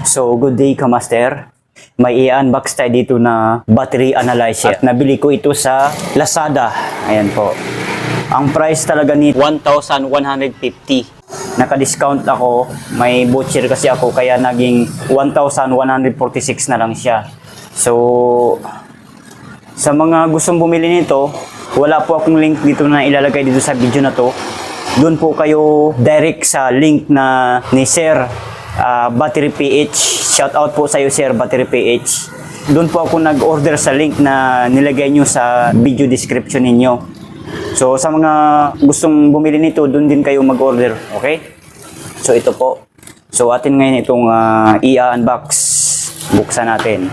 So, good day Kamaster. May i-unbox tayo dito na battery analyzer. At nabili ko ito sa Lazada. Ayan po. Ang price talaga ni 1,150. Naka-discount ako. May voucher kasi ako kaya naging 1,146 na lang siya. So, sa mga gustong bumili nito, wala po akong link dito na ilalagay dito sa video na to. Doon po kayo direct sa link na ni Sir Battery PH. Shout out po sa iyo Sir Battery PH. Doon po ako nag-order sa link na nilagay nyo sa video description ninyo. So sa mga gustong bumili nito, doon din kayo mag-order. Okay? So ito po. So atin ngayon itong i-unbox. Buksan natin.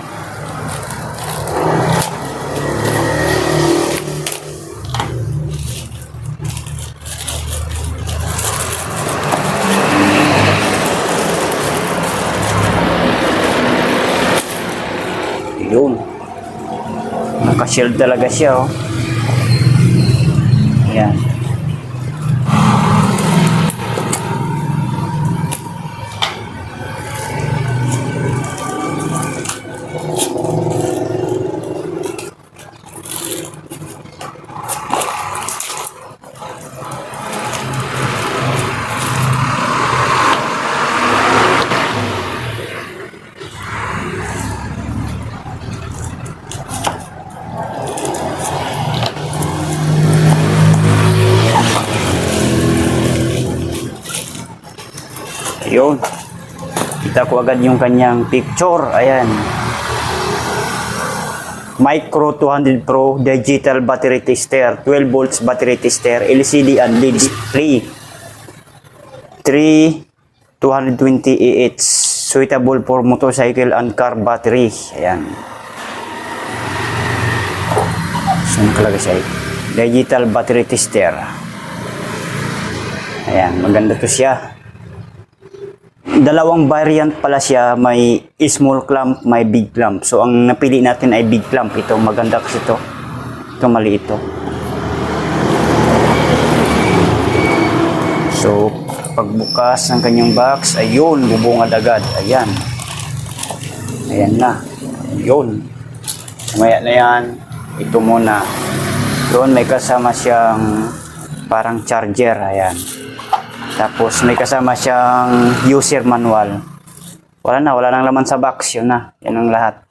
Yun. Naka-shield talaga siya, oh. Ayan. Ayun. Kita ko agad yung kanyang picture. Ayan. Micro 200 Pro Digital Battery Tester. 12 volts battery tester. LCD and LED display. 220 Ah. Suitable for motorcycle and car battery. Ayan. Saan talaga siya? Digital battery tester. Ayan. Maganda to siya. Dalawang variant pala siya, may small clamp, may big clamp. So ang napili natin ay big clamp. Ito maganda kasi ito. Ito maliit ito. So pagbukas ng kanyang box, ayun, bubungad agad. Ayan. Ayan na. Ayun. Mamaya na yan. Ito muna. Doon may kasama siyang parang charger. Ayan. Tapos may kasama siyang user manual. Wala nang laman sa box. Yun na. Yan ang lahat.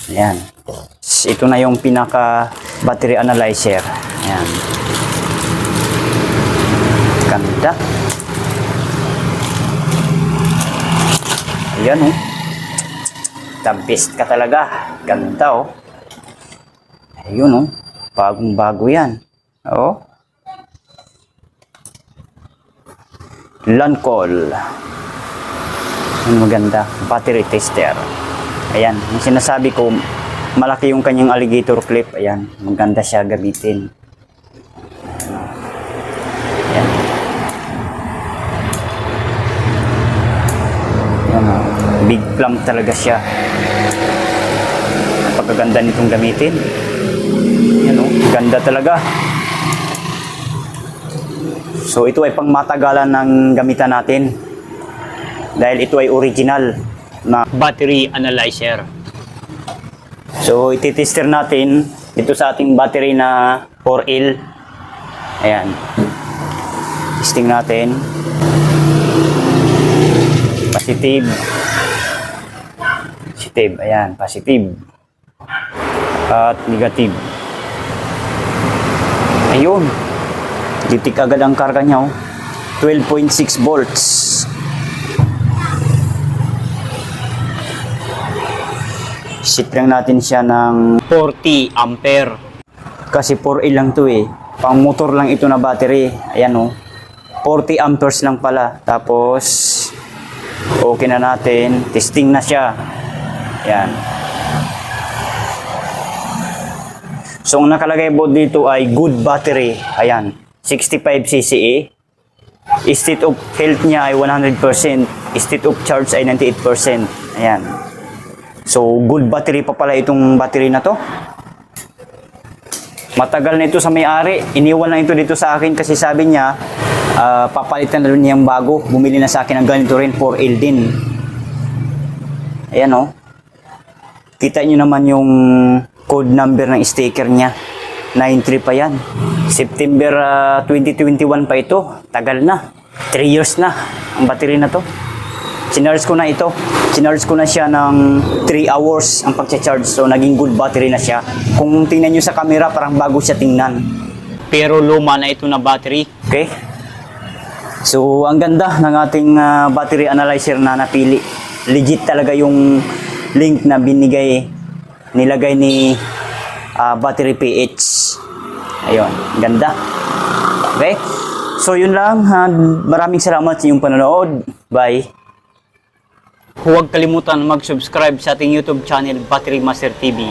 Ayan. Ito na yung pinaka battery analyzer. Ayan. Ganda. Ayan oh. Tampist ka talaga. Ganda oh. Ayun oh. Bagong bago yan. Oh. Lancol. Ang maganda. Battery tester. Ayan. Yung sinasabi ko, malaki yung kanyang alligator clip. Ayan. Maganda siya gamitin. Ayan. Ayan o. Big clamp talaga siya. Pagkaganda nitong gamitin. Ayan o. Ganda talaga. So ito ay pangmatagalan ng gamitan natin dahil ito ay original na battery analyzer. So ititester natin ito sa ating battery na 4L. Ayan. Testing natin. Positive. Positive. Ayan. Positive. At negative. Ayun. Titik agad ang karga niya, oh. 12.6 volts. Set lang natin siya ng 40 ampere. Kasi 4A lang to eh. Pang motor lang ito na battery. Ayan oh. 40 amperes lang pala. Tapos, okay na natin. Testing na siya. Ayan. So, ang nakalagay po dito ay good battery. Ayan. 65 cc. State of health niya ay 100%. State of charge ay 98%. Ayan. So, good battery pa pala itong battery na to. Matagal na ito sa may-ari. Iniwan lang ito dito sa akin kasi sabi niya, Papalitan na rin niyang bago. Bumili na sa akin ng ganito rin, 4L din. Ayan oh. Kita nyo naman yung code number ng sticker niya. 93 pa yan. September 2021 pa ito. Tagal na. 3 years na ang battery na to. Sinarge ko na ito. Sinarge ko na siya ng 3 hours ang pagcha-charge. So, naging good battery na siya. Kung tingnan nyo sa camera, parang bago siya tingnan. Pero luma na ito na battery. Okay? So, ang ganda ng ating battery analyzer na napili. Legit talaga yung link na nilagay ni Battery PH. Ayun, ganda. Okay? So, yun lang. Maraming salamat sa inyong panonood. Bye. Huwag kalimutan mag-subscribe sa ating YouTube channel, Battery Master TV.